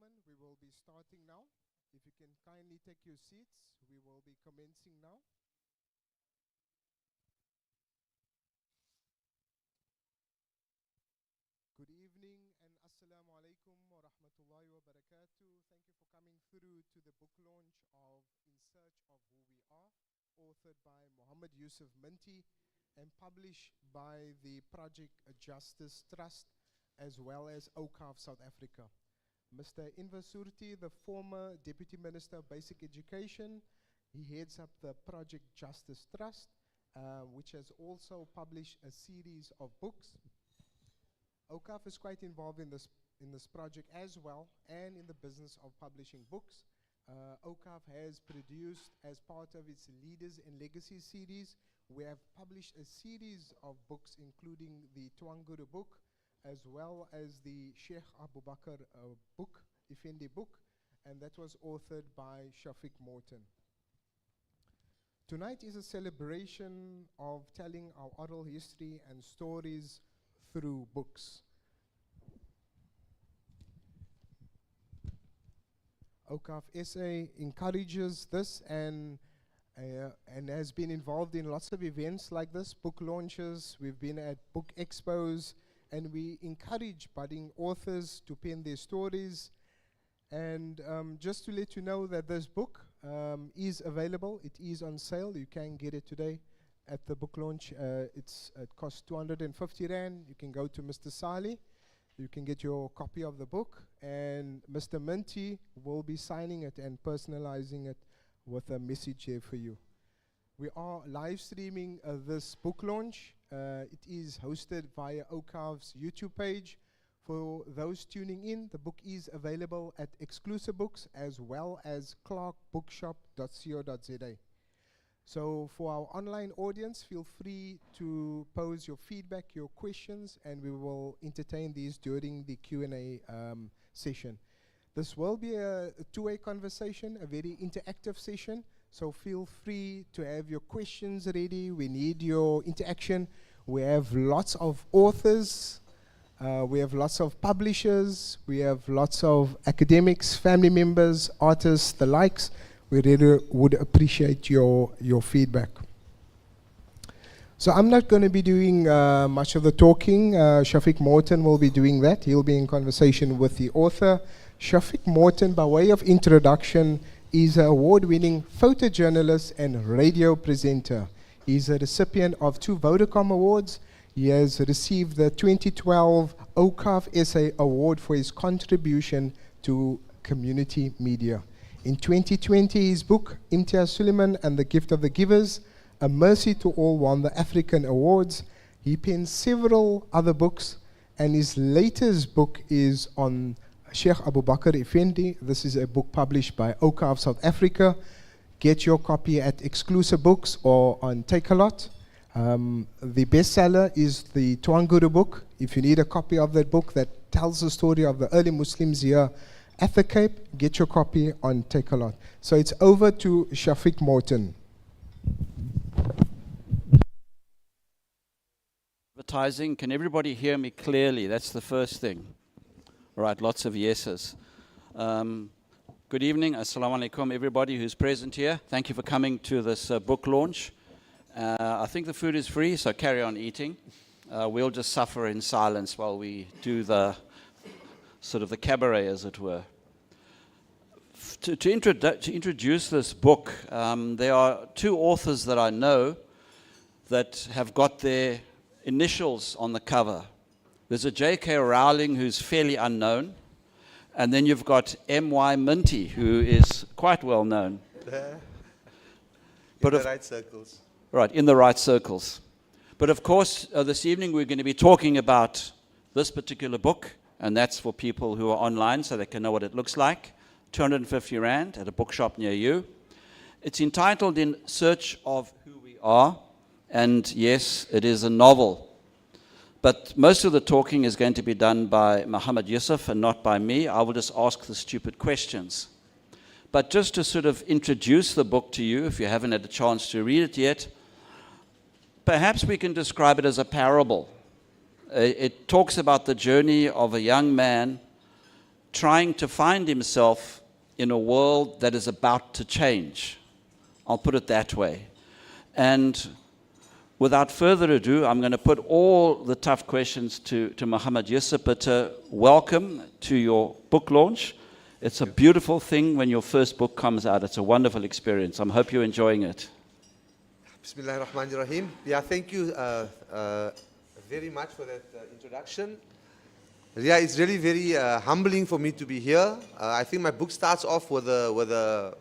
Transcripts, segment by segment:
gentlemen, we will be starting now. If you can kindly take your seats, we will be commencing now. Good evening and assalamu alaikum wa rahmatullahi wa barakatuh. Thank you for coming through to the book launch of In Search of Who We Are, authored by Muhammad Yusuf Minty and published by the Project Justice Trust as well as Awqaf South Africa. Mr. Inver Surti, the former Deputy Minister of Basic Education, he heads up the Project Justice Trust, which has also published a series of books. Awqaf is quite involved in this project as well, and in the business of publishing books. Awqaf has produced, as part of its Leaders and Legacy series, we have published a series of books, including the Twanguru book, as well as the Sheikh Abu Bakr book, Effendi book, and that was authored by Shafiq Morton. Tonight is a celebration of telling our oral history and stories through books. Awqaf SA encourages this and has been involved in lots of events like this, book launches. We've been at book expos, and we encourage budding authors to pen their stories. And just to let you know that this book is available. It is on sale. You can get it today at the book launch. It costs 250 Rand. You can go to Mr. Sali. You can get your copy of the book. And Mr. Minty will be signing it and personalizing it with a message here for you. We are live streaming this book launch. It is hosted via Awqaf's YouTube page. For those tuning in, the book is available at Exclusive Books as well as clarkbookshop.co.za. So for our online audience, feel free to pose your feedback, your questions, and we will entertain these during the Q&A session. This will be a two-way conversation, a very interactive session. So feel free to have your questions ready. We need your interaction. We have lots of authors. We have lots of publishers. We have lots of academics, family members, artists, the likes. We really would appreciate your feedback. So I'm not going to be doing much of the talking. Shafiq Morton will be doing that. He'll be in conversation with the author. Shafiq Morton, by way of introduction, is an award-winning photojournalist and radio presenter. He's a recipient of 2 Vodacom Awards. He has received the 2012 Awqaf SA Award for his contribution to community media. In 2020, his book, Imtiaz Suleiman and the Gift of the Givers, A Mercy to All, won the African Awards. He penned several other books, and his latest book is on Sheikh Abu Bakr Effendi. This is a book published by Awqaf South Africa. Get your copy at Exclusive Books or on Takealot. The bestseller is the Twanguru book. If you need a copy of that book that tells the story of the early Muslims here at the Cape, get your copy on Takealot. So it's over to Shafiq Morton. Advertising, can everybody hear me clearly? That's the first thing. All right, lots of yeses. Good evening, assalamu alaikum, everybody who's present here. Thank you for coming to this book launch. I think the food is free, so carry on eating. We'll just suffer in silence while we do the sort of the cabaret, as it were. To introduce this book, there are 2 authors that I know that have got their initials on the cover. There's a J.K. Rowling who's fairly unknown, and then you've got M.Y. Minty, who is quite well known. In the right circles. Right, in the right circles. But of course, this evening we're going to be talking about this particular book, and that's for people who are online so they can know what it looks like. 250 Rand at a bookshop near you. It's entitled In Search of Who We Are, and yes, it is a novel. But most of the talking is going to be done by Muhammad Yusuf and not by me. I will just ask the stupid questions. But just to sort of introduce the book to you, if you haven't had a chance to read it yet, perhaps we can describe it as a parable. It talks about the journey of a young man trying to find himself in a world that is about to change. I'll put it that way. And without further ado, I'm going to put all the tough questions to Muhammad Yusuf. But welcome to your book launch. It's a beautiful thing when your first book comes out. It's a wonderful experience. I hope you're enjoying it. Bismillah ar-Rahman ar-Rahim. Yeah, thank you very much for that introduction. Yeah, it's really very humbling for me to be here. I think my book starts off with the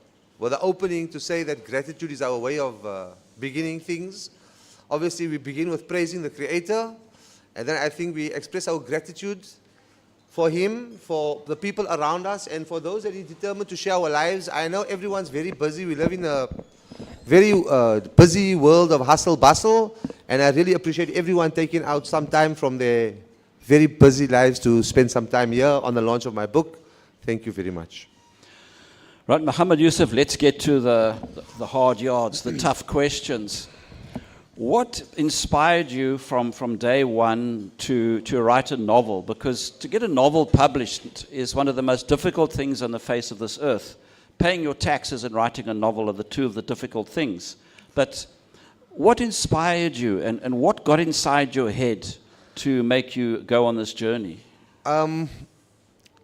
opening to say that gratitude is our way of beginning things. Obviously, we begin with praising the Creator, and then I think we express our gratitude for Him, for the people around us, and for those that He determined to share our lives. I know everyone's very busy. We live in a very busy world of hustle bustle, and I really appreciate everyone taking out some time from their very busy lives to spend some time here on the launch of my book. Thank you very much. Right, Muhammad Yusuf, let's get to the hard yards, the tough questions. What inspired you from day one to write a novel? Because to get a novel published is one of the most difficult things on the face of this earth. Paying your taxes and writing a novel are the two of the difficult things. But what inspired you, and what got inside your head to make you go on this journey?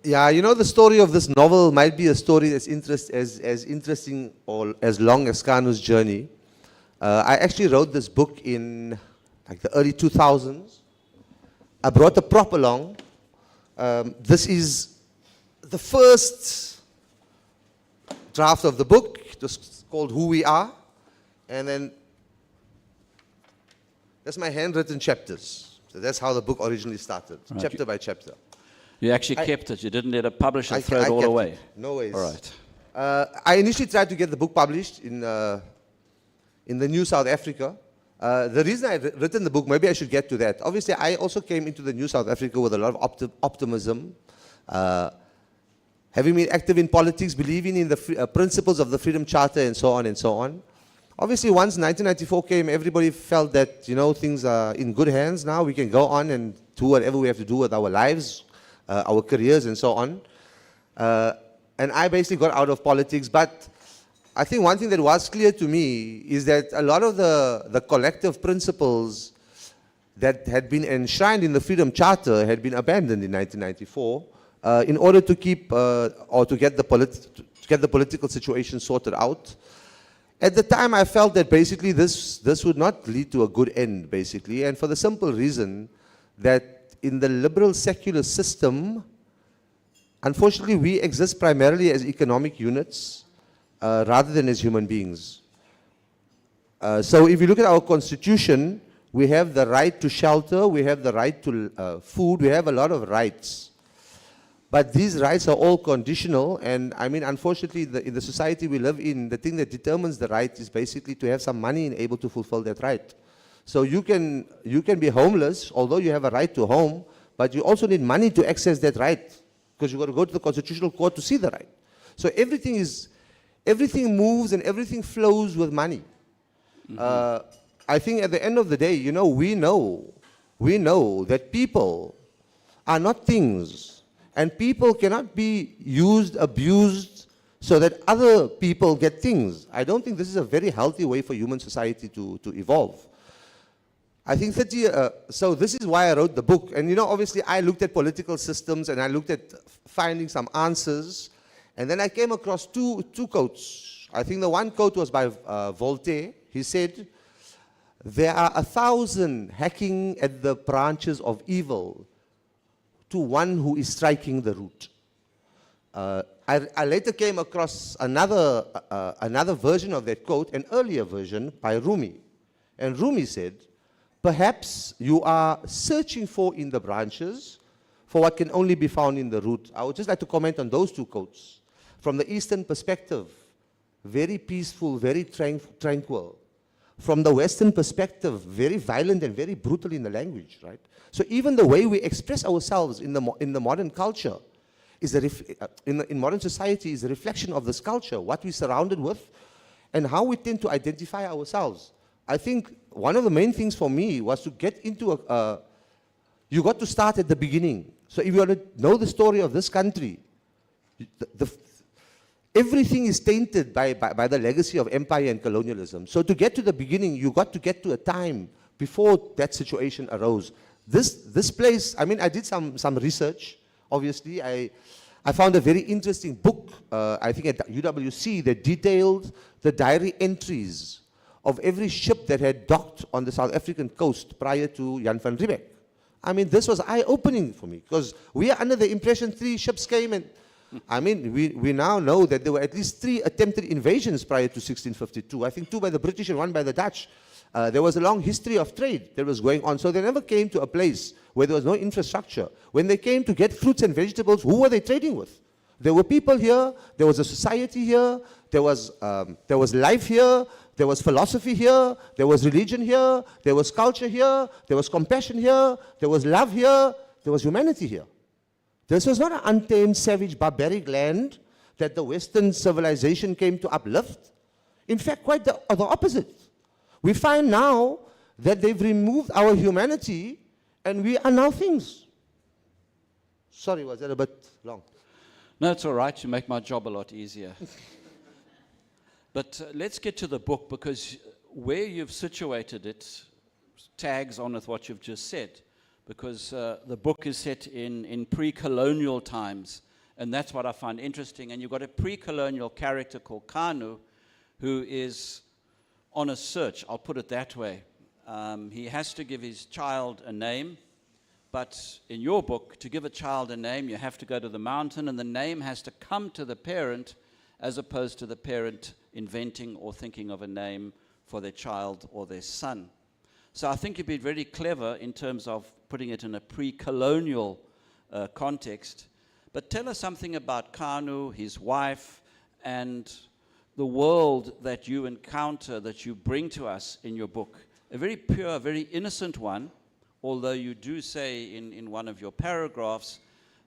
Yeah, you know, the story of this novel might be a story that's as interesting or as long as Kanu's journey. I actually wrote this book in like the early 2000s. I brought a prop along. This is the first draft of the book. It was called Who We Are. And then that's my handwritten chapters. So that's how the book originally started, right. Chapter by chapter. You actually kept it. You didn't let it publish and throw it all away. No ways. All right. I initially tried to get the book published in the New South Africa. The reason I've written the book, maybe I should get to that. Obviously, I also came into the New South Africa with a lot of optimism. Having been active in politics, believing in the principles of the Freedom Charter and so on and so on. Obviously, once 1994 came, everybody felt that, you know, things are in good hands now. We can go on and do whatever we have to do with our lives, our careers and so on. And I basically got out of politics. But I think one thing that was clear to me is that a lot of the collective principles that had been enshrined in the Freedom Charter had been abandoned in 1994 in order to keep or to get the political situation sorted out. At the time, I felt that basically this would not lead to a good end, basically, and for the simple reason that in the liberal secular system, unfortunately, we exist primarily as economic units rather than as human beings. So if you look at our constitution, we have the right to shelter, we have the right to food, we have a lot of rights. But these rights are all conditional, and I mean, unfortunately, in the society we live in, the thing that determines the right is basically to have some money and able to fulfill that right. So you can be homeless, although you have a right to home, but you also need money to access that right, because you've got to go to the Constitutional Court to see the right. So everything moves and everything flows with money. Mm-hmm. I think at the end of the day, you know, we know that people are not things. And people cannot be used, abused, so that other people get things. I don't think this is a very healthy way for human society to evolve. I think so this is why I wrote the book. And you know, obviously I looked at political systems and I looked at finding some answers. And then I came across two quotes. I think the one quote was by Voltaire. He said, "There are 1,000 hacking at the branches of evil to one who is striking the root." I later came across another version of that quote, an earlier version by Rumi. And Rumi said, "Perhaps you are searching for in the branches for what can only be found in the root." I would just like to comment on those two quotes. From the Eastern perspective, very peaceful, very tranquil. From the Western perspective, very violent and very brutal in the language, right? So even the way we express ourselves in the modern culture is in modern society is a reflection of this culture, what we're surrounded with, and how we tend to identify ourselves. I think one of the main things for me was to get into you got to start at the beginning. So if you want to know the story of this country, everything is tainted by the legacy of empire and colonialism. So to get to the beginning, you got to get to a time before that situation arose. This place, I mean, I did some research, obviously. I found a very interesting book, I think at UWC, that detailed the diary entries of every ship that had docked on the South African coast prior to Jan van Riebeeck. I mean, this was eye-opening for me, because we are under the impression 3 ships came, and I mean, we now know that there were at least 3 attempted invasions prior to 1652. I think 2 by the British and 1 by the Dutch. There was a long history of trade that was going on. So they never came to a place where there was no infrastructure. When they came to get fruits and vegetables, who were they trading with? There were people here, there was a society here, there was life here, there was philosophy here, there was religion here, there was culture here, there was compassion here, there was love here, there was humanity here. This was not an untamed, savage, barbaric land that the Western civilization came to uplift. In fact, quite the opposite. We find now that they've removed our humanity and we are now things. Sorry, was that a bit long? No, it's all right. You make my job a lot easier. But let's get to the book, because where you've situated it tags on with what you've just said. Because the book is set in pre-colonial times, and that's what I find interesting. And you've got a pre-colonial character called Kanu, who is on a search, I'll put it that way. He has to give his child a name, but in your book, to give a child a name, you have to go to the mountain, and the name has to come to the parent, as opposed to the parent inventing or thinking of a name for their child or their son. So I think you've been very clever in terms of putting it in a pre-colonial context. But tell us something about Kanu, his wife, and the world that you encounter, that you bring to us in your book. A very pure, very innocent one, although you do say in one of your paragraphs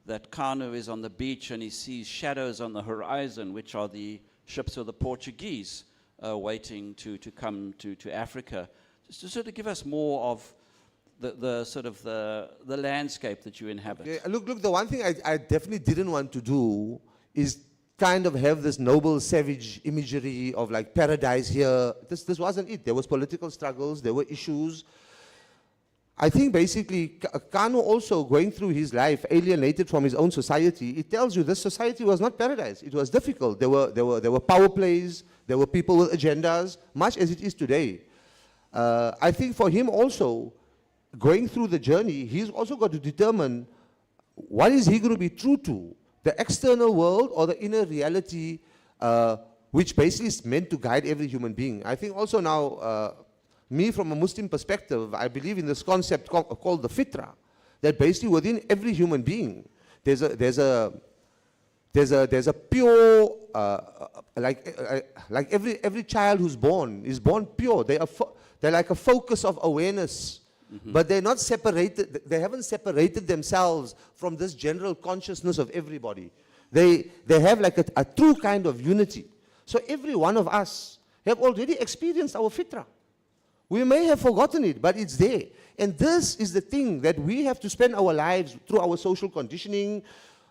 that Kanu is on the beach and he sees shadows on the horizon, which are the ships of the Portuguese waiting to come to Africa. Just to sort of give us more of the sort of the landscape that you inhabit. Yeah, look, the one thing I definitely didn't want to do is kind of have this noble, savage imagery of like paradise here. This wasn't it. There was political struggles, there were issues. I think basically Kanu also going through his life, alienated from his own society, it tells you this society was not paradise. It was difficult. There were power plays, there were people with agendas, much as it is today. I think for him also, going through the journey, he's also got to determine what is he going to be true to, the external world or the inner reality, which basically is meant to guide every human being. I think also now, me from a Muslim perspective, I believe in this concept called the fitra, that basically within every human being, there's a pure, like every child who's born is born pure. They're like a focus of awareness, but they're not separated. They haven't separated themselves from this general consciousness of everybody. They have like a true kind of unity. So every one of us have already experienced our fitra. We may have forgotten it, but it's there. And this is the thing that we have to spend our lives through our social conditioning,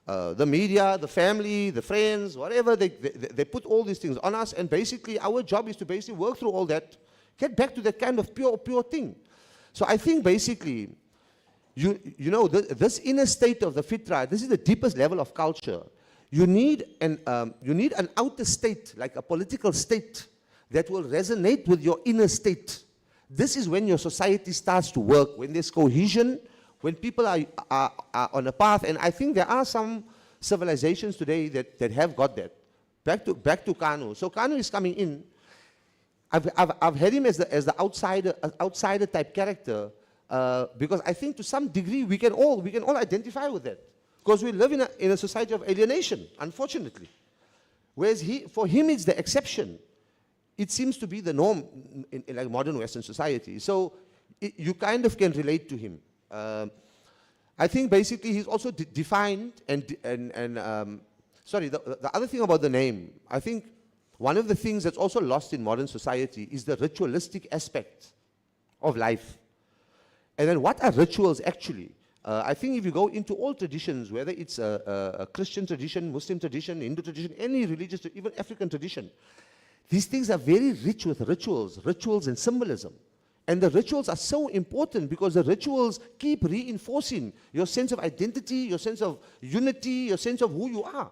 the media, the family, the friends, whatever, they put all these things on us, and basically our job is to basically work through all that, get back to that kind of pure thing. So I think basically, you know, this inner state of the fitra, this is the deepest level of culture. You need an outer state, like a political state, that will resonate with your inner state. This is when your society starts to work, when there's cohesion, when people are on a path. And I think there are some civilizations today that have got that. Back to Kanu. So Kanu is coming in. I've had him as the outsider type character, because I think to some degree we can all identify with that, because we live in a society of alienation, unfortunately. Whereas for him it's the exception. It seems to be the norm in like modern Western society. So you kind of can relate to him. I think basically he's also defined sorry, the other thing about the name, I think one of the things that's also lost in modern society is the ritualistic aspect of life. And then what are rituals actually? I think if you go into all traditions, whether it's a Christian tradition, Muslim tradition, Hindu tradition, any religious, even African tradition, these things are very rich with rituals and symbolism. And the rituals are so important because the rituals keep reinforcing your sense of identity, your sense of unity, your sense of who you are.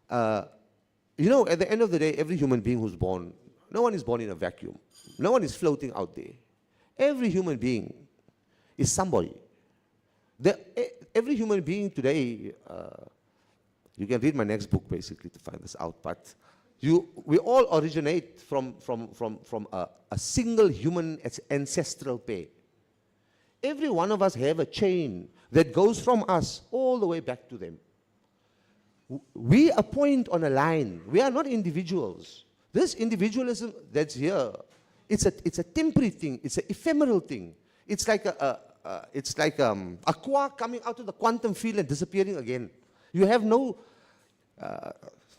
At the end of the day, every human being who's born, no one is born in a vacuum. No one is floating out there. Every human being is somebody. Every human being today, you can read my next book basically to find this out, but we all originate from a single human ancestral pair. Every one of us have a chain that goes from us all the way back to them. We are a point on a line. We are not individuals. This individualism that's here, it's a temporary thing. It's an ephemeral thing. It's like a quark coming out of the quantum field and disappearing again. You have no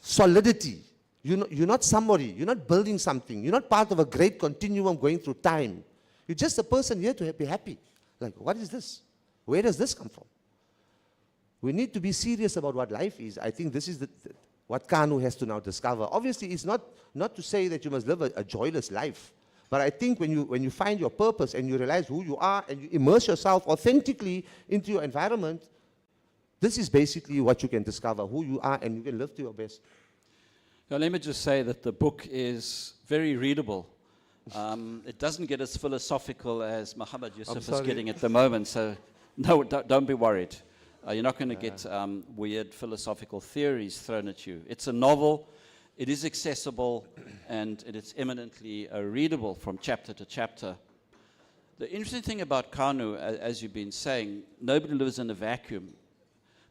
solidity. You're not somebody. You're not building something. You're not part of a great continuum going through time. You're just a person here to be happy. Like, what is this? Where does this come from? We need to be serious about what life is. I think this is what Kanu has to now discover. Obviously, it's not to say that you must live a joyless life. But I think when you find your purpose and you realize who you are and you immerse yourself authentically into your environment, this is basically what you can discover, who you are, and you can live to your best. Now, let me just say that the book is very readable. It doesn't get as philosophical as Muhammad Yusuf is getting at the moment, so no, don't be worried. You're not going to get weird philosophical theories thrown at you. It's a novel. It is accessible, and it is eminently readable from chapter to chapter. The interesting thing about Kanu, as you've been saying, nobody lives in a vacuum.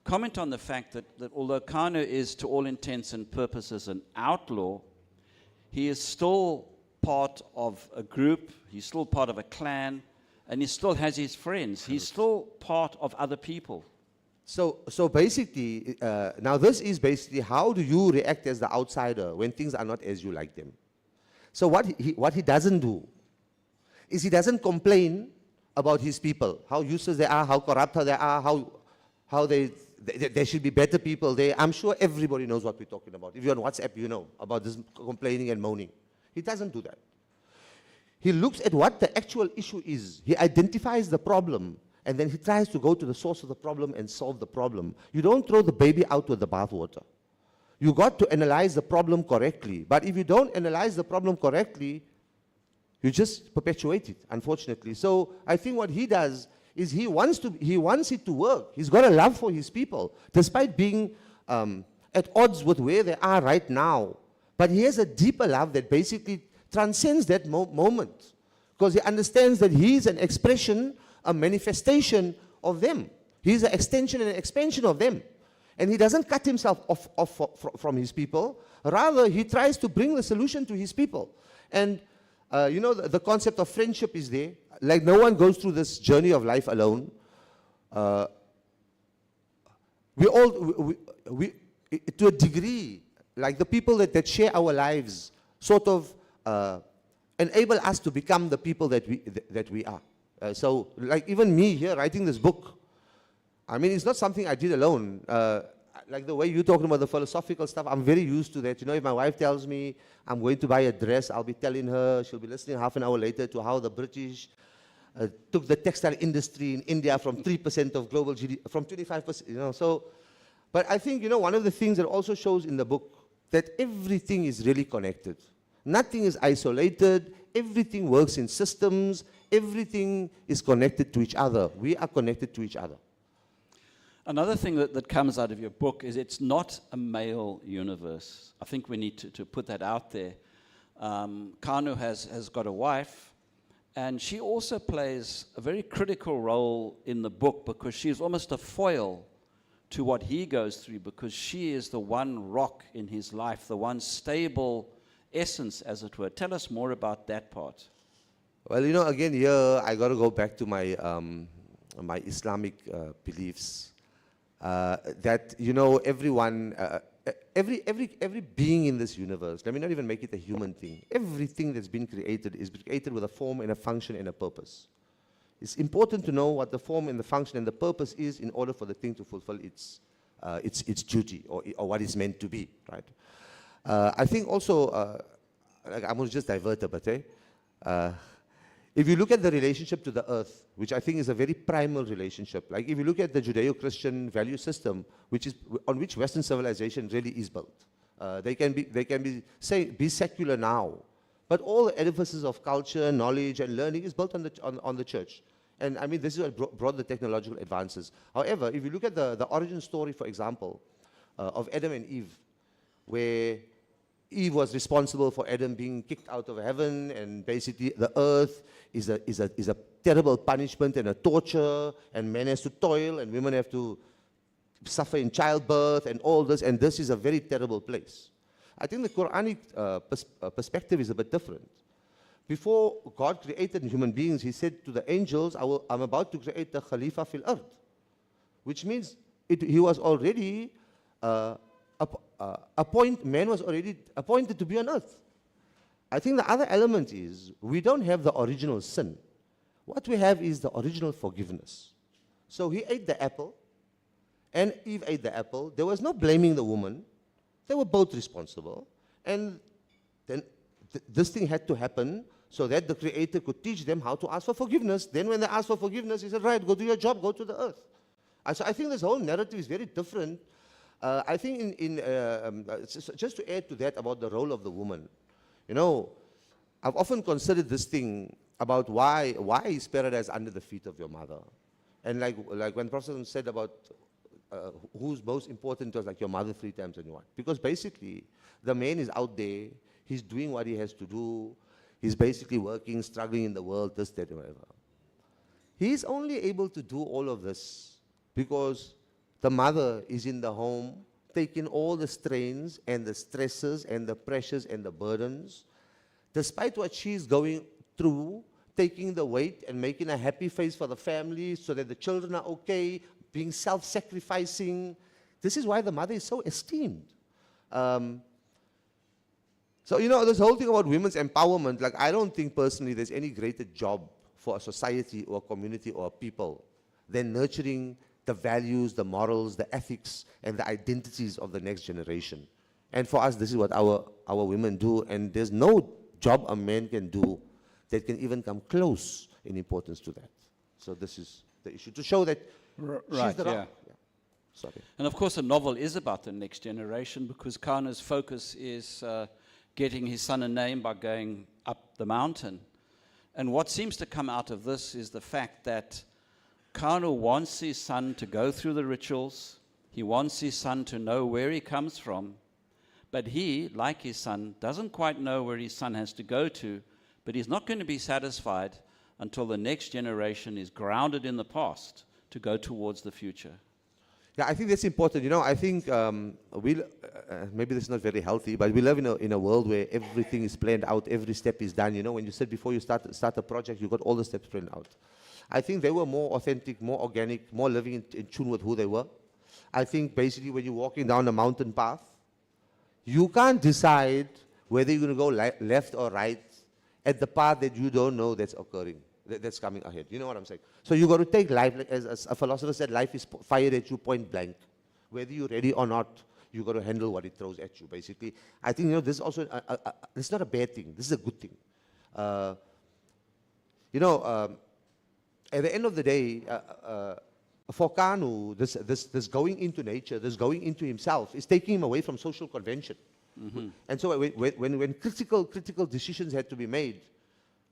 Comment on the fact that although Kanu is, to all intents and purposes, an outlaw, he is still part of a group, he's still part of a clan, and he still has his friends. He's still part of other people. So basically, now this is basically how do you react as the outsider when things are not as you like them. So what he doesn't do is he doesn't complain about his people, how useless they are, how corrupt they are, how there should be better people there. I'm sure everybody knows what we're talking about. If you're on WhatsApp, you know about this complaining and moaning. He doesn't do that. He looks at what the actual issue is. He identifies the problem, and then he tries to go to the source of the problem and solve the problem. You don't throw the baby out with the bathwater. You got to analyze the problem correctly. But if you don't analyze the problem correctly, you just perpetuate it, unfortunately. So I think what he does is he wants it to work. He's got a love for his people, despite being at odds with where they are right now. But he has a deeper love that basically transcends that moment, because he understands that he's an expression, a manifestation of them. He's an extension and an expansion of them. And he doesn't cut himself off from his people. Rather, he tries to bring the solution to his people. And the concept of friendship is there. Like, no one goes through this journey of life alone. We to a degree, like the people that share our lives sort of enable us to become the people that we are. So, like, even me here writing this book, I mean, it's not something I did alone. Like the way you're talking about the philosophical stuff, I'm very used to that. You know, if my wife tells me I'm going to buy a dress, I'll be telling her, she'll be listening half an hour later to how the British took the textile industry in India from 3% of global GDP, from 25%, you know. So, but I think, one of the things that also shows in the book, that everything is really connected. Nothing is isolated. Everything works in systems. Everything is connected to each other. We are connected to each other. Another thing that comes out of your book is it's not a male universe. I think we need to put that out there. Kanu has got a wife, and she also plays a very critical role in the book because she's almost a foil to what he goes through, because she is the one rock in his life, the one stable essence, as it were. Tell us more about that part. Well, again, here I got to go back to my my Islamic beliefs. That everyone, every being in this universe, let me not even make it a human thing. Everything that's been created is created with a form and a function and a purpose. It's important to know what the form and the function and the purpose is in order for the thing to fulfill its duty or what it's meant to be, right? I think also, like, I'm going to just divert a bit, if you look at the relationship to the earth, which I think is a very primal relationship, like if you look at the Judeo-Christian value system, on which Western civilization really is built, they can be secular now, but all the edifices of culture, knowledge, and learning is built on the church. And I mean, this is what brought the technological advances. However, if you look at the origin story, for example, of Adam and Eve, where Eve was responsible for Adam being kicked out of heaven, and basically the earth is a terrible punishment and a torture, and men has to toil, and women have to suffer in childbirth, and all this, and this is a very terrible place. I think the Quranic perspective is a bit different. Before God created human beings, he said to the angels, I'm about to create the Khalifa fil Ard, which means he was already man was already appointed to be on earth. I think the other element is we don't have the original sin. What we have is the original forgiveness. So he ate the apple, and Eve ate the apple. There was no blaming the woman. They were both responsible. And then this thing had to happen so that the Creator could teach them how to ask for forgiveness. Then when they asked for forgiveness, he said, right, go do your job, go to the earth. So I think this whole narrative is very different. I think just to add to that about the role of the woman, you know, I've often considered this thing about why is paradise under the feet of your mother? And like when Prophet said about who's most important to us, like your mother 3 times and what? Because basically, the man is out there, he's doing what he has to do, he's basically working, struggling in the world, this, that, and whatever. He's only able to do all of this because the mother is in the home, taking all the strains and the stresses and the pressures and the burdens. Despite what she's going through, taking the weight and making a happy face for the family so that the children are okay, being self-sacrificing. This is why the mother is so esteemed. So, you know, this whole thing about women's empowerment, like, I don't think personally there's any greater job for a society or a community or a people than nurturing the values, the morals, the ethics, and the identities of the next generation. And for us, this is what our women do, and there's no job a man can do that can even come close in importance to that. So this is the issue, to show that she's the yeah. Sorry. And of course, the novel is about the next generation because Kana's focus is getting his son a name by going up the mountain. And what seems to come out of this is the fact that Kana wants his son to go through the rituals. He wants his son to know where he comes from. But he, like his son, doesn't quite know where his son has to go to, but he's not going to be satisfied until the next generation is grounded in the past to go towards the future. Yeah, I think that's important. You know, I think maybe this is not very healthy, but we live in a world where everything is planned out, every step is done. You know, when you said before you start a project, you got all the steps planned out. I think they were more authentic, more organic, more living in tune with who they were. I think basically when you're walking down a mountain path, you can't decide whether you're going to go left or right at the path that you don't know that's occurring, that's coming ahead. You know what I'm saying? So you got to take life, like as a philosopher said, life is fired at you point blank. Whether you're ready or not, you got to handle what it throws at you, basically. I think, you know, this is also, this is not a bad thing. This is a good thing. You know, at the end of the day, for Kanu, this going into nature, this going into himself, is taking him away from social convention. Mm-hmm. And so when critical decisions had to be made,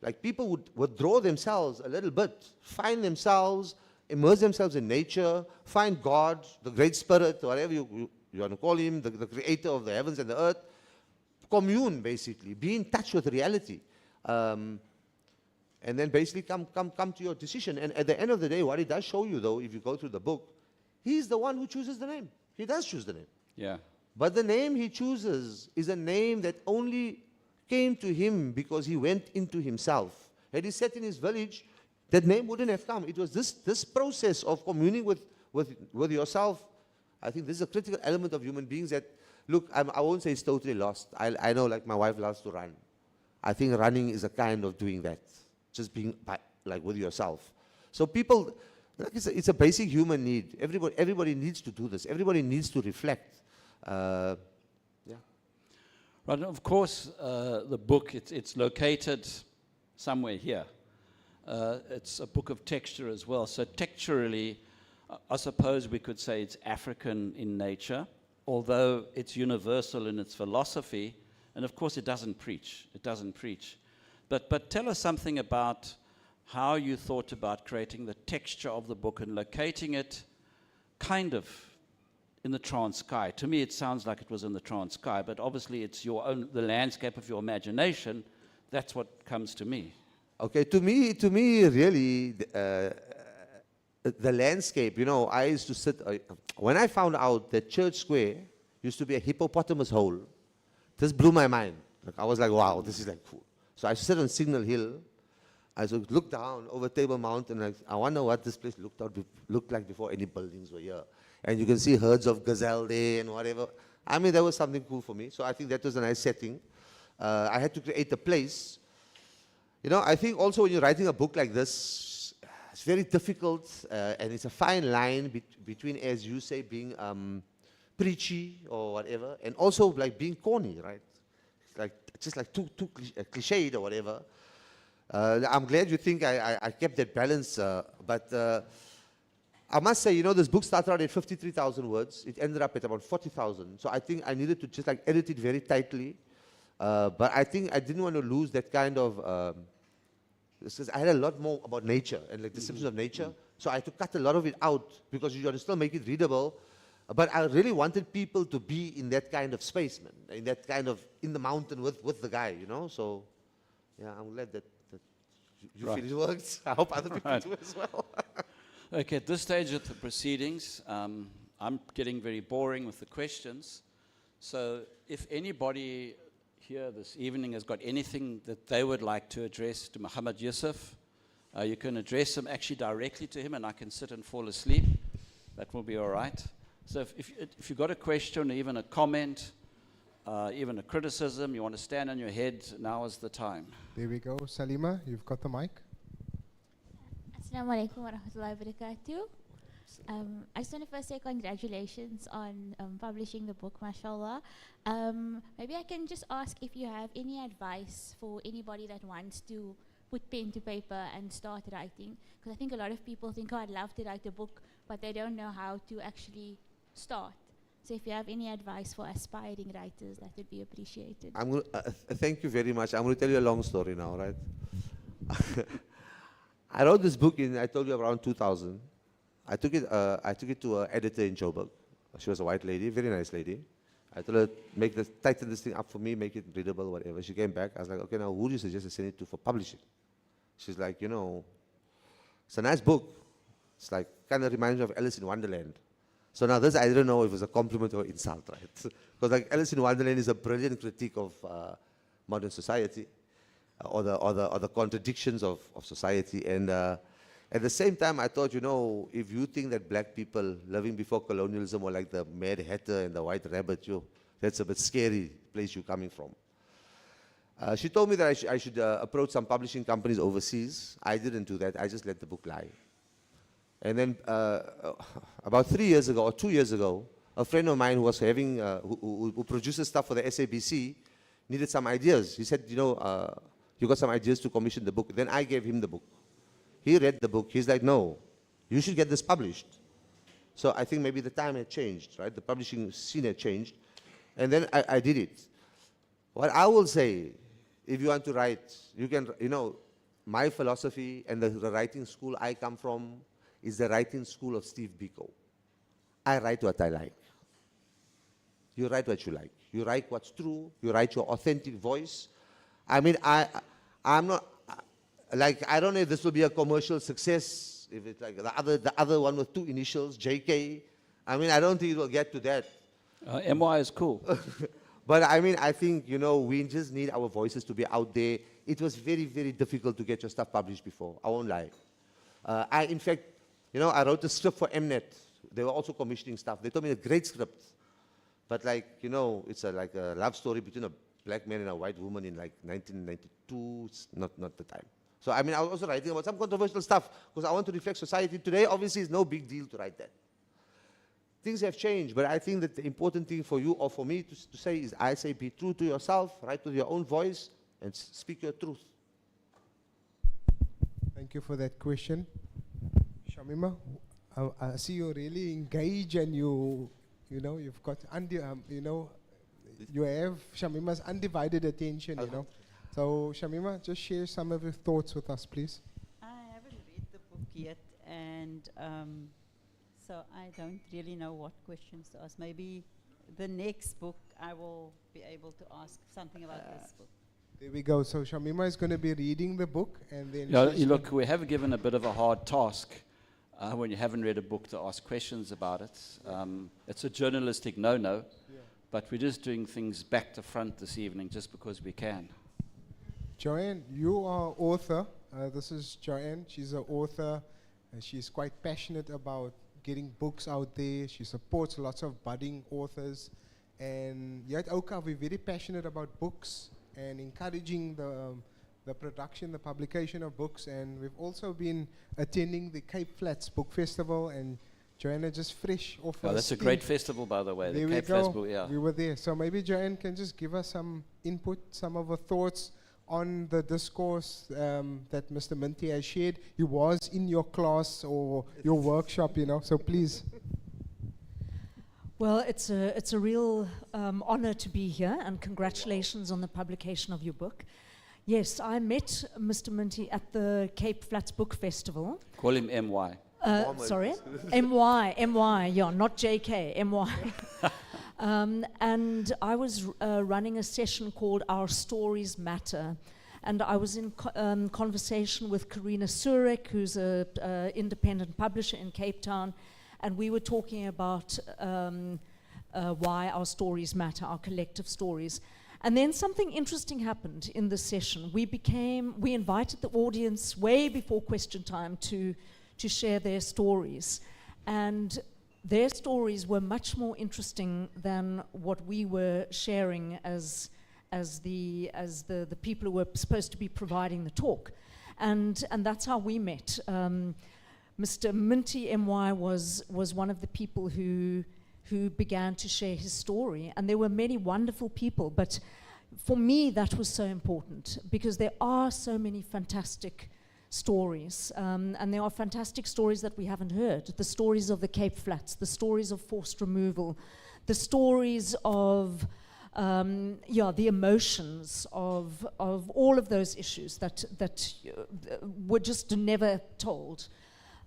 like people would withdraw themselves a little bit, find themselves, immerse themselves in nature, find God, the Great Spirit, whatever you want to call him, the creator of the heavens and the earth, commune basically, be in touch with reality. And then basically come to your decision. And at the end of the day, what it does show you, though, if you go through the book, he's the one who chooses the name. He does choose the name. Yeah. But the name he chooses is a name that only came to him because he went into himself. Had he sat in his village, that name wouldn't have come. It was this process of communing with yourself. I think this is a critical element of human beings that, look, I won't say it's totally lost. I know, like, my wife loves to run. I think running is a kind of doing that. Just being like with yourself. So people, like it's a basic human need. Everybody needs to do this. Everybody needs to reflect. Yeah. Right, and of course, the book, it's located somewhere here. It's a book of texture as well. So texturally, I suppose we could say it's African in nature, although it's universal in its philosophy. And of course, it doesn't preach. It doesn't preach. But tell us something about how you thought about creating the texture of the book and locating it kind of in the Transkei. To me, it sounds like it was in the Transkei, but obviously it's your own, the landscape of your imagination. That's what comes to me. Okay, to me, really, the landscape, you know, I used to sit, when I found out that Church Square used to be a hippopotamus hole, this blew my mind. Like, I was like, wow, this is like cool. So I sit on Signal Hill, I would look down over Table Mountain, like, I wonder what this place looked like before any buildings were here. And you can see herds of gazelle there and whatever. I mean, that was something cool for me. So I think that was a nice setting. I had to create a place. You know, I think also when you're writing a book like this, it's very difficult, and it's a fine line between, as you say, being preachy or whatever, and also like being corny, right? It's like just like too cliched or whatever. I'm glad you think I kept that balance, but I must say, you know, this book started out at 53,000 words. It ended up at about 40,000. So I think I needed to just like edit it very tightly. But I think I didn't want to lose that kind of, because I had a lot more about nature and like descriptions of nature. So I had to cut a lot of it out because you got to still make it readable. But I really wanted people to be in that kind of space, man, in that kind of, in the mountain with the guy, you know. So, yeah, I'm glad that you Right. feel it works. I hope other people Right. do as well. Okay, at this stage of the proceedings, I'm getting very boring with the questions. So if anybody here this evening has got anything that they would like to address to Muhammad Yusuf, you can address them actually directly to him, and I can sit and fall asleep. That will be all right. So if you've got a question or even a comment, even a criticism, you want to stand on your head, now is the time. There we go. Salima, you've got the mic. Assalamu alaikum wa rahmatullahi wa barakatuh. I just want to first say congratulations on publishing the book, mashallah. Maybe I can just ask if you have any advice for anybody that wants to put pen to paper and start writing. Because I think a lot of people think, oh, I'd love to write a book, but they don't know how to actually start. So if you have any advice for aspiring writers, that would be appreciated. Thank you very much. I'm going to tell you a long story now, right? I wrote this book I told you, around 2000. I took it to an editor in Joburg. She was a white lady, very nice lady. I told her, tighten this thing up for me, make it readable, whatever. She came back. I was like, okay, now who do you suggest I send it to for publishing? She's like, you know, it's a nice book. It's like, kind of reminds me of Alice in Wonderland. So now this, I don't know if it was a compliment or insult, right? Because like Alice in Wonderland is a brilliant critique of modern society, or the contradictions of society. And at the same time, I thought, you know, if you think that black people living before colonialism were like the Mad Hatter and the White Rabbit, that's a bit scary place you're coming from. She told me that I should approach some publishing companies overseas. I didn't do that. I just let the book lie. And then about 3 years ago or 2 years ago, a friend of mine who was having, who produces stuff for the SABC, needed some ideas. He said, you know, you got some ideas to commission the book. Then I gave him the book. He read the book. He's like, no, you should get this published. So I think maybe the time had changed, right? The publishing scene had changed. And then I did it. What I will say, if you want to write, you can, you know, my philosophy and the writing school I come from is the writing school of Steve Biko. I write what I like. You write what you like. You write what's true. You write your authentic voice. I mean, I'm not, like, I don't know if this will be a commercial success, if it's like the other one with 2 initials, JK. I mean, I don't think it will get to that. MY is cool. But I mean, I think, you know, we just need our voices to be out there. It was very, very difficult to get your stuff published before. I won't lie. In fact, you know, I wrote a script for Mnet. They were also commissioning stuff. They told me a great script. But like, you know, it's like a love story between a black man and a white woman in like 1992. It's not the time. So, I mean, I was also writing about some controversial stuff because I want to reflect society. Today, obviously, it's no big deal to write that. Things have changed, but I think that the important thing for you or for me to say is, I say be true to yourself, write with your own voice, and speak your truth. Thank you for that question. Shamima, I see you're really engaged and you've got, you have Shamima's undivided attention, So Shamima, just share some of your thoughts with us, please. I haven't read the book yet, and so I don't really know what questions to ask. Maybe the next book I will be able to ask something about this book. There we go. So Shamima is going to be reading the book, and then look, we have given a bit of a hard task when you haven't read a book to ask questions about it. It's a journalistic no-no, but we're just doing things back to front this evening just because we can. Joanne, you are author. This is Joanne. She's an author. She's quite passionate about getting books out there. She supports lots of budding authors. And here at Awqaf, we're very passionate about books and encouraging the production, the publication of books. And we've also been attending the Cape Flats Book Festival. And Joanna just fresh off her That's a stint. great festival, by the way. There The we Cape Flats go. Book, yeah. We were there. So maybe Joanne can just give us some input, some of her thoughts on the discourse that Mr. Minty has shared. He was in your class or your workshop, so please. Well, it's a real honor to be here, and congratulations on the publication of your book. Yes, I met Mr. Minty at the Cape Flats Book Festival. Call him MY. Sorry? MY, yeah, not JK, MY. And I was running a session called Our Stories Matter. And I was in conversation with Karina Surek, who's an independent publisher in Cape Town. And we were talking about why our stories matter, our collective stories. And then something interesting happened in the session. We invited the audience way before question time to share their stories. And their stories were much more interesting than what we were sharing as the people who were supposed to be providing the talk. And that's how we met. Mr. Minty MY was one of the people who began to share his story. And there were many wonderful people, but for me that was so important because there are so many fantastic stories, and there are fantastic stories that we haven't heard. The stories of the Cape Flats, the stories of forced removal, the stories of the emotions of all of those issues that were just never told.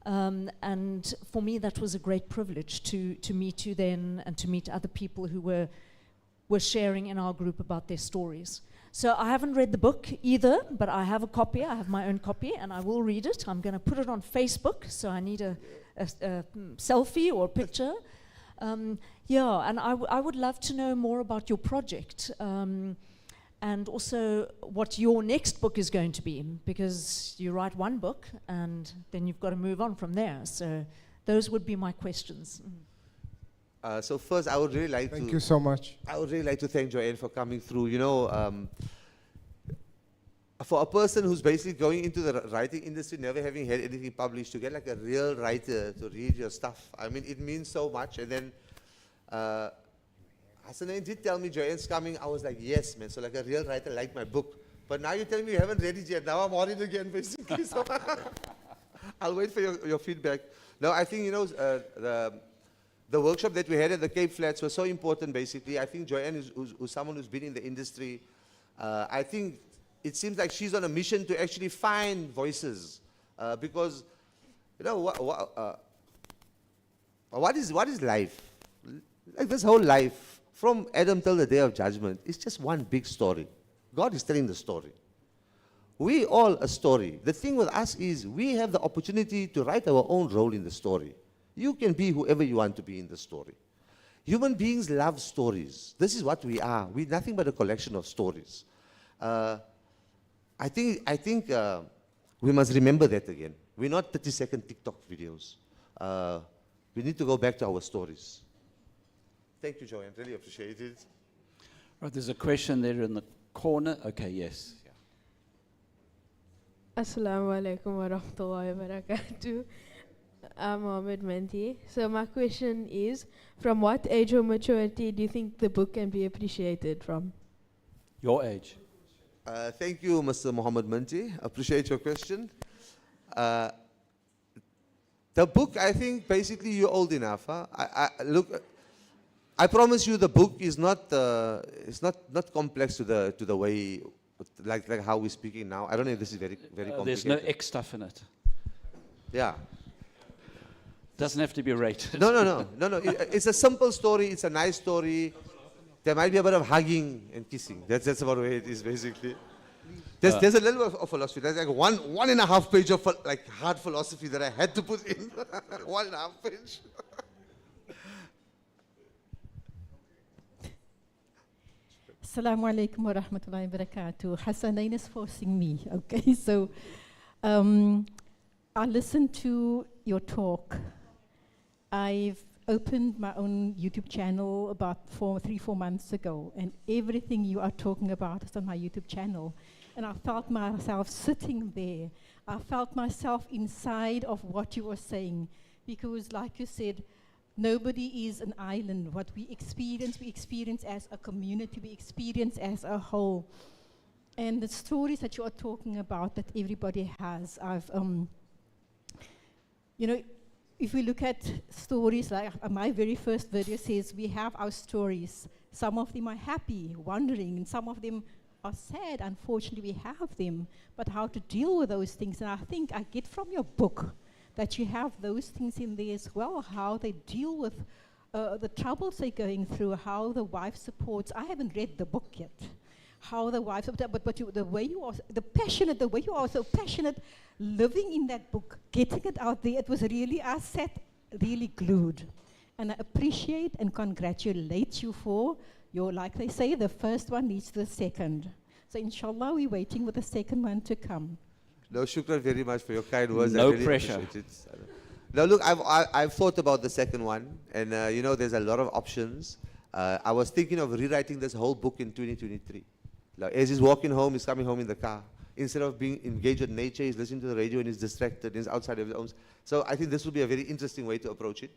And for me, that was a great privilege to meet you then and to meet other people who were sharing in our group about their stories. So I haven't read the book either, but I have a copy. I have my own copy, and I will read it. I'm going to put it on Facebook, so I need a selfie or a picture. And I would love to know more about your project and also what your next book is going to be, because you write one book and then you've got to move on from there. So those would be my questions. So first, I would really like Thank you so much. I would really like to thank Joanne for coming through. For a person who's basically going into the writing industry, never having had anything published, to get like a real writer to read your stuff, I mean, it means so much. And then Hasanain did tell me Joanne's coming. I was like, yes, man. So like a real writer liked my book. But now you're telling me you haven't read it yet. Now I'm worried again, basically. So I'll wait for your feedback. No, I think, the workshop that we had at the Cape Flats was so important, basically. I think Joanne who's someone who's been in the industry. I think it seems like she's on a mission to actually find voices. Because, what is life? Like this whole life, from Adam till the day of judgment, is just one big story. God is telling the story. We all a story. The thing with us is we have the opportunity to write our own role in the story. You can be whoever you want to be in the story. Human beings love stories. This is what we are. We're nothing but a collection of stories. I think we must remember that again. We're not 30-second TikTok videos. We need to go back to our stories. Thank you, Joanne. Really appreciate it. Right, there's a question there in the corner. Okay, yes. Assalamu alaikum wa rahmatullahi wa barakatuh. I'm Mohammed Menti. So my question is, from what age or maturity do you think the book can be appreciated from? Your age. Thank you, Mr. Mohammed Manti. Appreciate your question. The book, I think, basically you're old enough. Huh? Look, I promise you, the book is not it's not complex to the way like how we're speaking now. I don't know if this is very complicated. There's no X stuff in it. Yeah. Doesn't have to be rated. No. It's a simple story. It's a nice story. There might be a bit of hugging and kissing. That's about the way it is, basically. There's a little bit of philosophy. There's like one and a half page of like hard philosophy that I had to put in. 1.5 page. Assalamu alaikum wa rahmatullahi wa barakatuh. Hasanain is forcing me, okay? So I listened to your talk. I've opened my own YouTube channel about 3-4 months ago, and everything you are talking about is on my YouTube channel. And I felt myself sitting there. I felt myself inside of what you were saying, because like you said, nobody is an island. What we experience as a community, we experience as a whole. And the stories that you are talking about that everybody has, if we look at stories, like my very first video says, we have our stories. Some of them are happy, wondering, and some of them are sad. Unfortunately, we have them. But how to deal with those things, and I think I get from your book that you have those things in there as well, how they deal with the troubles they're going through, how the wife supports. I haven't read the book yet. How the wife, but the way you are, the way you are so passionate, living in that book, getting it out there, it was really, I sat really glued. And I appreciate and congratulate you for your, like they say, the first one leads to the second. So inshallah, we're waiting for the second one to come. No, shukran very much for your kind words. No I really pressure. appreciate it. Now look, I've thought about the second one, and there's a lot of options. I was thinking of rewriting this whole book in 2023. Like, as he's walking home, he's coming home in the car. Instead of being engaged with nature, he's listening to the radio and he's distracted, he's outside of his own. So I think this would be a very interesting way to approach it.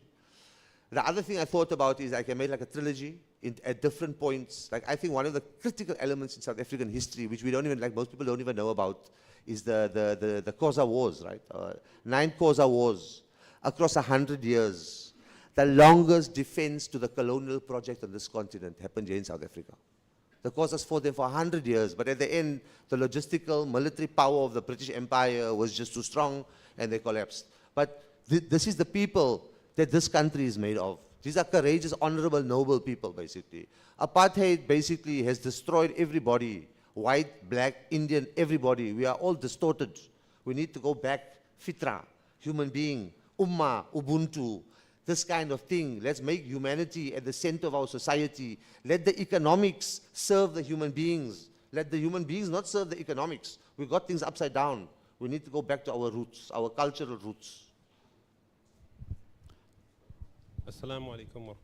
The other thing I thought about is I can make like a trilogy at different points. Like I think one of the critical elements in South African history, which we don't even, like most people don't even know about, is the Xhosa Wars, right? 9 Xhosa Wars across 100 years. The longest defense to the colonial project on this continent happened here in South Africa. The Xhosas fought them for 100 years, but at the end, the logistical, military power of the British Empire was just too strong, and they collapsed. But this is the people that this country is made of. These are courageous, honorable, noble people, basically. Apartheid basically has destroyed everybody. White, black, Indian, everybody. We are all distorted. We need to go back, fitra, human being, ummah, ubuntu, this kind of thing. Let's make humanity at the center of our society. Let the economics serve the human beings. Let the human beings not serve the economics. We got things upside down. We need to go back to our roots, our cultural roots. Assalamu alaikum.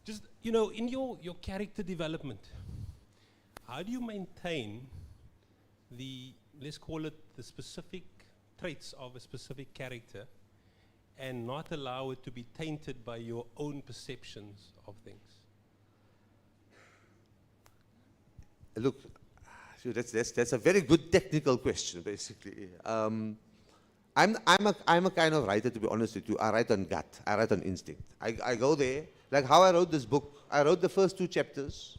Just, in your character development, how do you maintain the, let's call it the specific traits of a specific character and not allow it to be tainted by your own perceptions of things? Look, that's a very good technical question, basically. I'm a kind of writer, to be honest with you. I write on gut. I write on instinct. I go there, like how I wrote this book. I wrote the first 2 chapters.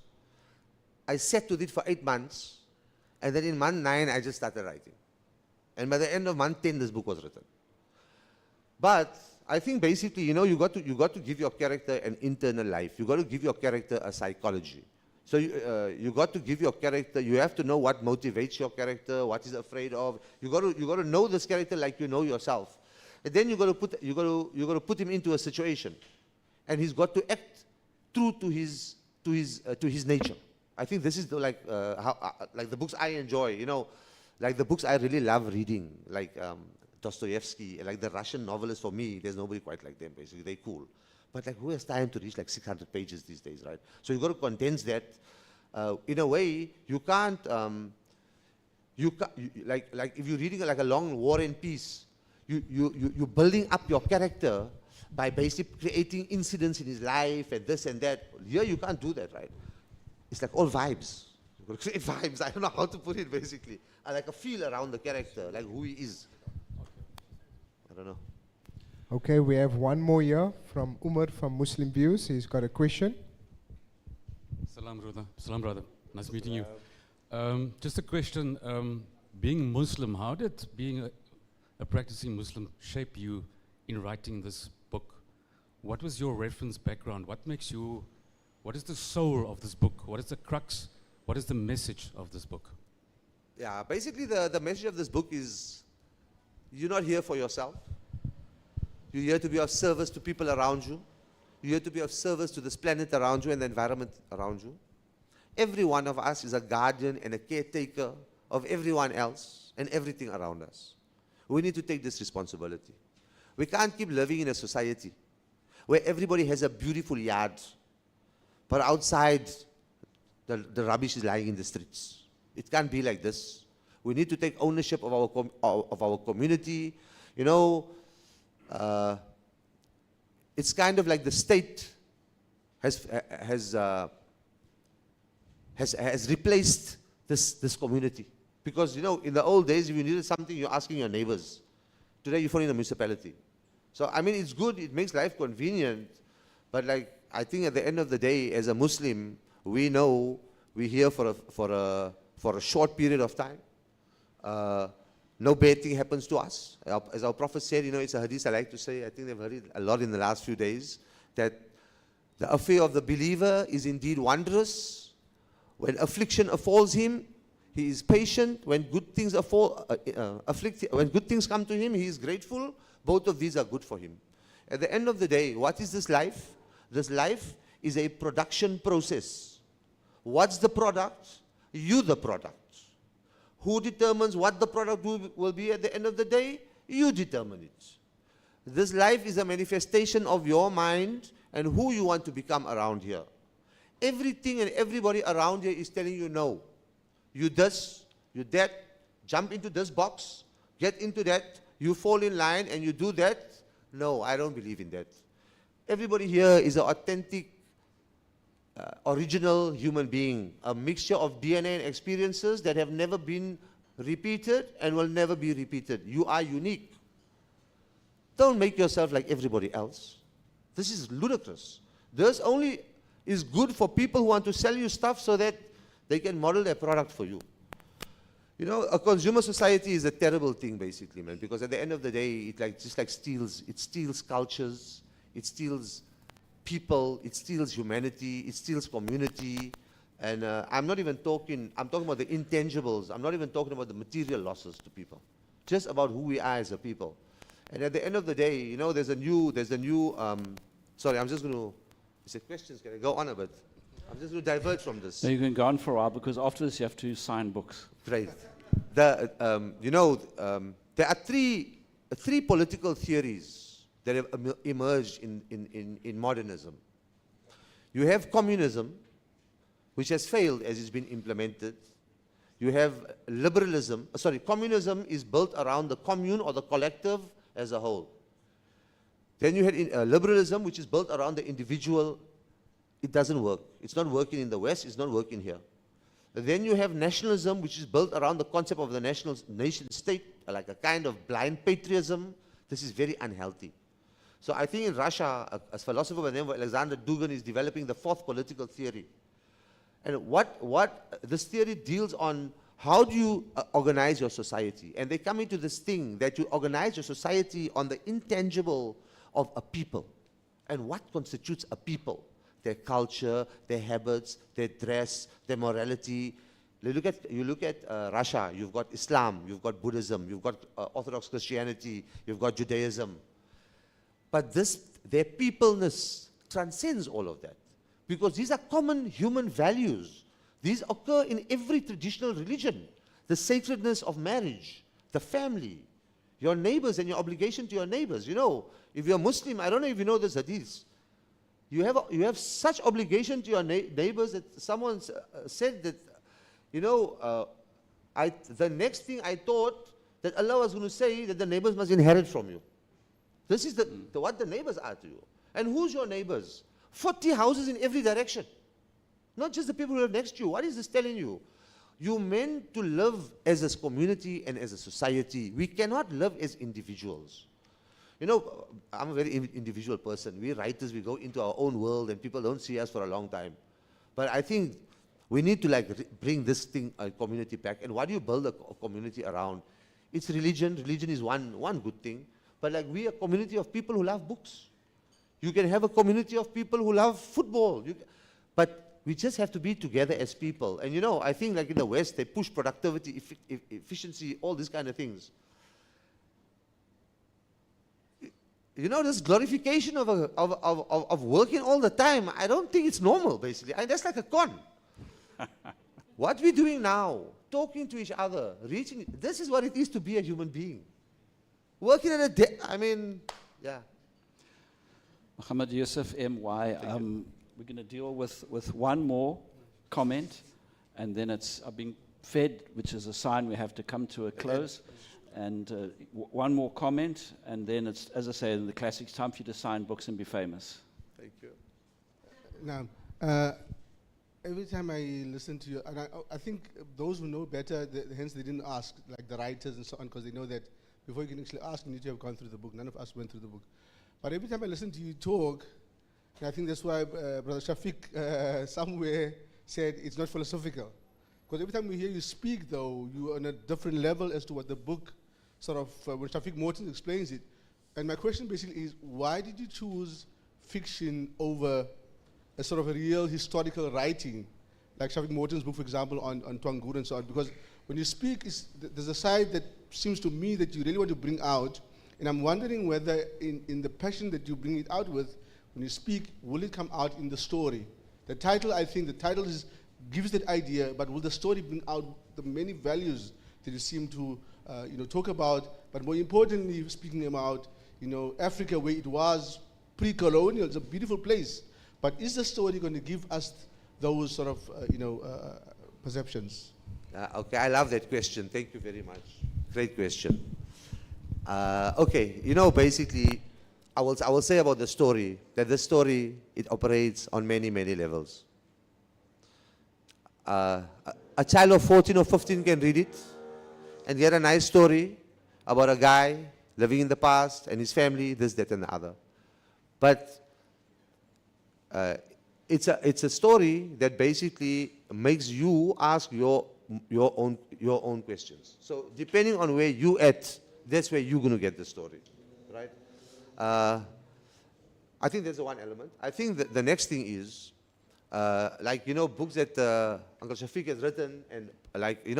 I sat with it for 8 months, and then in month 9, I just started writing. And by the end of month 10, this book was written. But I think basically, you got to give your character an internal life. You got to give your character a psychology. So you got to give your character. You have to know what motivates your character, what he's afraid of. You got to know this character like you know yourself. And then you got to put him into a situation, and he's got to act true to his nature. I think this is like the books I enjoy. Like the books I really love reading, like Dostoevsky, like the Russian novelists. For me, there's nobody quite like them. Basically, they're cool. But like, who has time to reach like 600 pages these days, right? So you've got to condense that. In a way, you can't like if you're reading like a long War and Peace, you're building up your character by basically creating incidents in his life and this and that. Here you can't do that, right? It's like all vibes. You've got to create vibes. I don't know how to put it basically. Like a feel around the character, like who he is. I don't know. Okay, we have one more here from Umar from Muslim Views. He's got a question. Salam, brother. Salam, brother. Nice meeting you. Just a question. Being Muslim, how did being a practicing Muslim shape you in writing this book? What was your reference background? What makes you, what is the soul of this book? What is the crux? What is the message of this book? Yeah, basically the message of this book is you're not here for yourself. You're here to be of service to people around you. You're here to be of service to this planet around you and the environment around you. Every one of us is a guardian and a caretaker of everyone else and everything around us. We need to take this responsibility. We can't keep living in a society where everybody has a beautiful yard, but outside the rubbish is lying in the streets. It can't be like this. We need to take ownership of our community. You know, it's kind of like the state has replaced this community. Because, you know, in the old days, if you needed something, you're asking your neighbors. Today, you phone in the municipality. So, I mean, it's good, it makes life convenient, but like, I think at the end of the day, as a Muslim, we know we're here for a short period of time. No bad thing happens to us. As our Prophet said, you know, it's a hadith I like to say, I think they've heard it a lot in the last few days, that the affair of the believer is indeed wondrous. When affliction befalls him, he is patient. When good things when good things come to him, he is grateful. Both of these are good for him. At the end of the day, what is this life? This life is a production process. What's the product? You the product. Who determines what the product will be at the end of the day? You determine it. This life is a manifestation of your mind and who you want to become around here. Everything and everybody around here is telling you no. You this, you that, jump into this box, get into that, you fall in line and you do that. No, I don't believe in that. Everybody here is an authentic, original human being, a mixture of DNA and experiences that have never been repeated and will never be repeated. You are unique. Don't make yourself like everybody else. This is ludicrous. This only is good for people who want to sell you stuff so that they can model their product for you. You know, a consumer society is a terrible thing, basically, man, because at the end of the day, it steals cultures, it steals people, it steals humanity, it steals community, and I'm talking about the intangibles. I'm not even talking about the material losses to people, just about who we are as a people. And at the end of the day, you know, there's a new, sorry, I'm just going to, is there questions? Can I go on a bit? I'm just going to divert from this. No, you can go on for a while because after this you have to sign books. Right. There are three political theories that have emerged in modernism. You have communism, which has failed as it's been implemented. You have liberalism. Communism is built around the commune or the collective as a whole. Then you had liberalism, which is built around the individual. It doesn't work. It's not working in the West. It's not working here. Then you have nationalism, which is built around the concept of the nation state, like a kind of blind patriotism. This is very unhealthy. So I think in Russia, a philosopher by the name of Alexander Dugin is developing the fourth political theory. And what this theory deals on, how do you organize your society? And they come into this thing that you organize your society on the intangible of a people. And what constitutes a people? Their culture, their habits, their dress, their morality. You look at Russia, you've got Islam, you've got Buddhism, you've got Orthodox Christianity, you've got Judaism. But their peopleness transcends all of that. Because these are common human values. These occur in every traditional religion. The sacredness of marriage, the family, your neighbors and your obligation to your neighbors. You know, if you're Muslim, I don't know if you know this hadith. You have such obligation to your neighbors that someone said that, you know, The next thing I thought that Allah was going to say that the neighbors must inherit from you. This is what the neighbors are to you. And who's your neighbors? 40 houses in every direction. Not just the people who are next to you. What is this telling you? You're meant to live as a community and as a society. We cannot live as individuals. You know, I'm a very individual person. We writers, we go into our own world and people don't see us for a long time. But I think we need to bring this thing, a community back. And what do you build a community around? It's religion. Religion is one good thing. But like we're a community of people who love books. You can have a community of people who love football. But we just have to be together as people. And you know, I think like in the West, they push productivity, efficiency, all these kind of things. You know, this glorification of working all the time, I don't think it's normal, basically. That's like a con. What we're doing now, talking to each other, reaching, this is what it is to be a human being. Working at a day, I mean, yeah. Muhammad Yusuf, MY, we're going to deal with one more comment, and then I've been fed, which is a sign we have to come to a close. And one more comment, and then it's, as I say, in the classics, time for you to sign books and be famous. Thank you. Now, every time I listen to you, and I think those who know better, hence they didn't ask, like the writers and so on, because they know that before you can actually ask, you need to have gone through the book. None of us went through the book. But every time I listen to you talk, and I think that's why Brother Shafiq somewhere said it's not philosophical. Because every time we hear you speak, though, you're on a different level as to what the book sort of, when Shafiq Morton explains it. And my question basically is, why did you choose fiction over a sort of a real historical writing, like Shafiq Morton's book, for example, on Twangur and so on? Because when you speak, there's a side that seems to me that you really want to bring out, and I'm wondering whether in the passion that you bring it out with, when you speak, will it come out in the story? The title, I think, gives that idea, but will the story bring out the many values that you seem to talk about, but more importantly, speaking about Africa where it was pre-colonial, it's a beautiful place, but is the story going to give us those sort of perceptions? Okay, I love that question. Thank you very much. Great question. Okay, basically, I will say about the story that this story, it operates on many levels. A child of 14 or 15 can read it and get a nice story about a guy living in the past and his family, this, that, and the other. But it's a story that basically makes you ask your own questions. So depending on where you at, that's where you're going to get the story, right? I think that's the one element. I think that the next thing is, books that Uncle Shafiq has written, and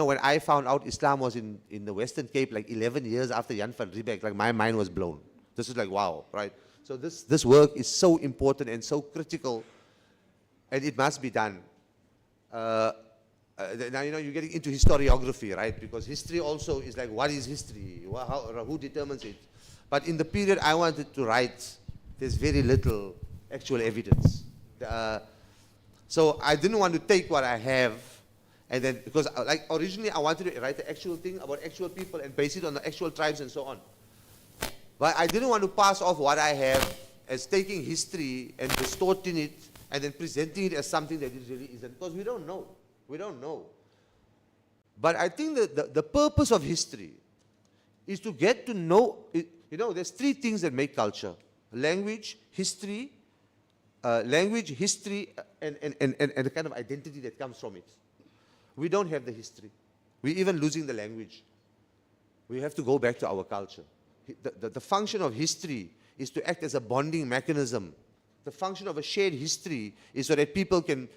when I found out Islam was in the Western Cape, 11 years after Jan van Riebeeck, my mind was blown. This is wow, right? So this work is so important and so critical, and it must be done. Now, you're getting into historiography, right? Because history also is what is history? Who determines it? But in the period I wanted to write, there's very little actual evidence. So I didn't want to take what I have, and then, because originally I wanted to write the actual thing about actual people and base it on the actual tribes and so on. But I didn't want to pass off what I have as taking history and distorting it and then presenting it as something that it really isn't, because we don't know. We don't know. But I think that the purpose of history is to get to know, there's three things that make culture: language, history, and the kind of identity that comes from it. We don't have the history. We're even losing the language. We have to go back to our culture. The function of history is to act as a bonding mechanism. The function of a shared history is so that people can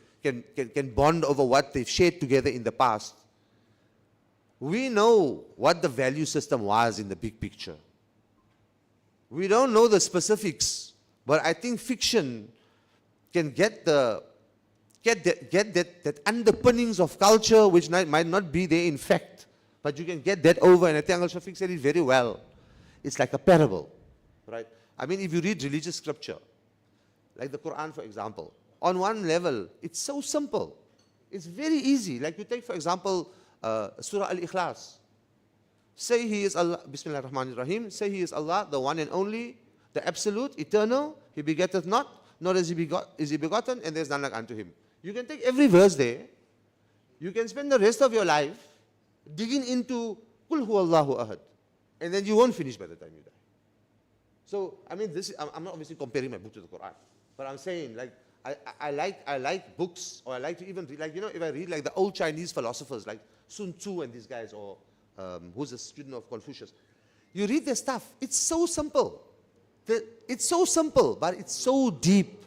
bond over what they've shared together in the past. We know what the value system was in the big picture. We don't know the specifics, but I think fiction can get that underpinnings of culture which might not be there in fact, but you can get that over, and I think Uncle Shafiq said it very well. It's like a parable, right? I mean, if you read religious scripture, like the Quran, for example, on one level, it's so simple. It's very easy. Like you take, for example, Surah Al-Ikhlas. Say He is Allah, Bismillah ar-Rahman ar-Rahim, say He is Allah, the one and only, the absolute, eternal, He begetteth not, nor is He begotten, and there is none like unto Him. You can take every verse there, you can spend the rest of your life digging into Qul huwallahu ahad, and then you won't finish by the time you die. So, I mean, I'm not obviously comparing my book to the Quran, but I'm saying, like, I like books, or I like to even read, like, you know, if I read like the old Chinese philosophers, like Sun Tzu and these guys, or who's a student of Confucius, you read their stuff, it's so simple. It's so simple, but it's so deep.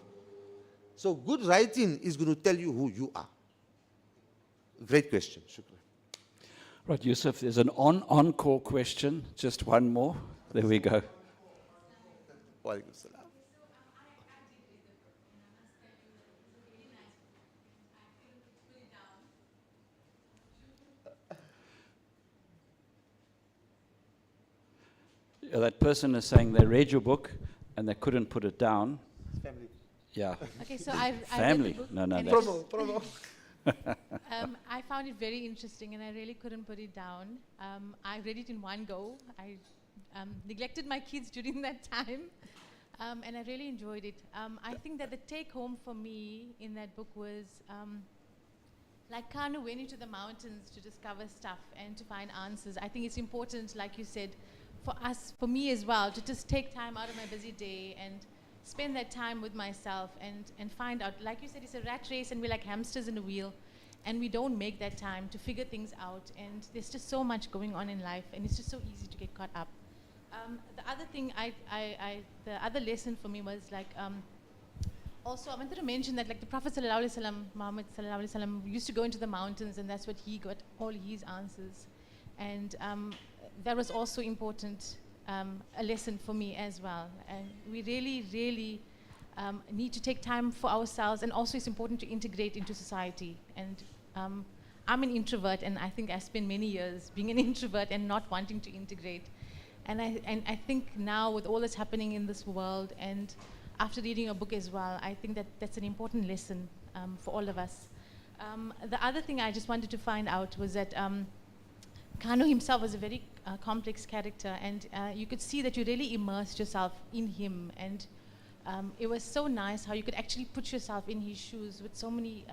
So good writing is going to tell you who you are. Great question. Shukran. Right, Yusuf, there's an encore question. Just one more. There we go. Walaikum salam. Yeah, that person is saying they read your book and they couldn't put it down. Family. Yeah. Okay, so I Family. read the book No, and that's Promo. I found it very interesting and I really couldn't put it down. I read it in one go. I neglected my kids during that time and I really enjoyed it. I think that the take home for me in that book was like Kanu went into the mountains to discover stuff and to find answers. I think it's important, like you said, for me as well, to just take time out of my busy day and spend that time with myself and find out, like you said, it's a rat race and we're like hamsters in a wheel and we don't make that time to figure things out, and there's just so much going on in life and it's just so easy to get caught up. The other thing, the other lesson for me was like, also I wanted to mention that like the Prophet ﷺ, Muhammad ﷺ, used to go into the mountains and that's what he got all his answers. And that was also important, a lesson for me as well. And we really need to take time for ourselves, and also it's important to integrate into society. And I'm an introvert, and I think I spent many years being an introvert and not wanting to integrate. And I think now with all that's happening in this world, and after reading a book as well, I think that that's an important lesson for all of us. The other thing I just wanted to find out was that Kanu himself was a very complex character, and you could see that you really immersed yourself in him, and it was so nice how you could actually put yourself in his shoes with so many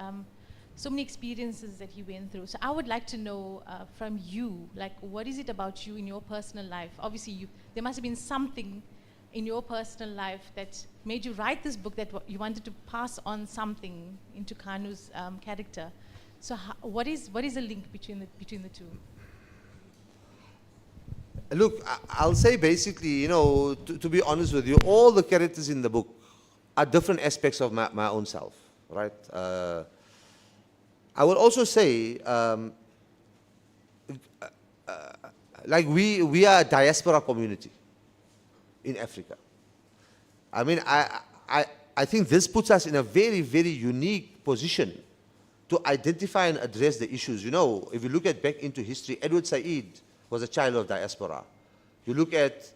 experiences that he went through. So I would like to know from you, like, what is it about you in your personal life? Obviously, there must have been something in your personal life that made you write this book, that you wanted to pass on something into Kanu's character. So what is the link between the two? Look, I'll say basically, you know, to be honest with you, all the characters in the book are different aspects of my own self, right? I will also say, like we are a diaspora community in Africa. I mean, I think this puts us in a very, very unique position to identify and address the issues. You know, if you look back into history, Edward Said was a child of diaspora. You look at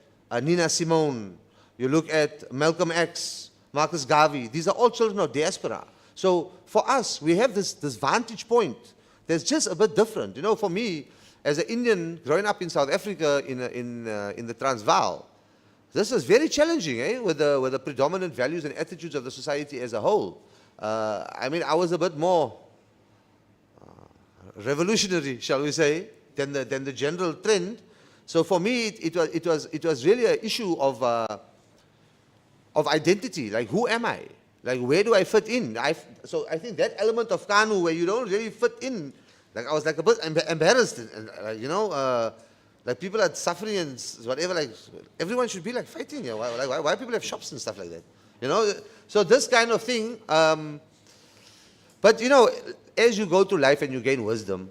Nina Simone, you look at Malcolm X, Marcus Garvey, these are all children of diaspora. So for us, we have this vantage point that's just a bit different. You know, for me, as an Indian growing up in South Africa in the Transvaal, this is very challenging, with the predominant values and attitudes of the society as a whole. I mean, I was a bit more revolutionary, shall we say, than the general trend. So for me, it was really an issue of identity. Like, who am I? Like, where do I fit in? So I think that element of Kanu where you don't really fit in, like I was like a bit embarrassed, and you know, like people are suffering and whatever. Like everyone should be like fighting here. Why people have shops and stuff like that? You know. So this kind of thing. But you know, as you go through life and you gain wisdom,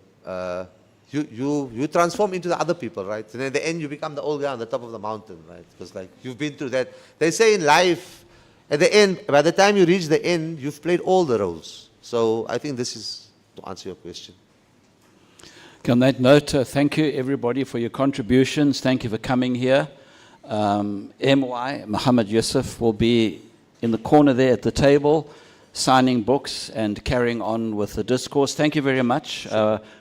you transform into the other people, right? And in the end, you become the old guy on the top of the mountain, right? Because like you've been through that. They say in life, at the end, by the time you reach the end, you've played all the roles. So I think this is to answer your question. On that note, thank you everybody for your contributions. Thank you for coming here. MY, Muhammad Yusuf, will be in the corner there at the table. signing books and carrying on with the discourse. Thank you very much.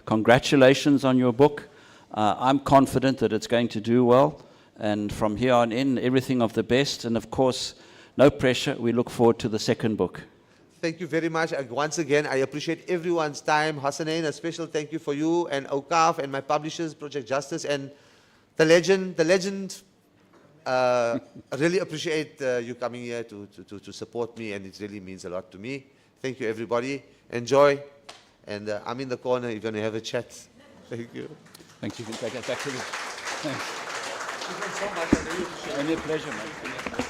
Congratulations on your book. I'm confident that it's going to do well. And from here on in, everything of the best. And of course, no pressure. We look forward to the second book. Thank you very much. Once again, I appreciate everyone's time. Hasanain, a special thank you for you and Awqaf and my publishers, Project Justice, and the legend. I really appreciate you coming here to support me, and it really means a lot to me. Thank you, everybody. Enjoy. And I'm in the corner. You're going to have a chat. Thank you. Thank you. You can take it back to the... Thanks. Thank you so much. I really appreciate it. Only a pleasure, man.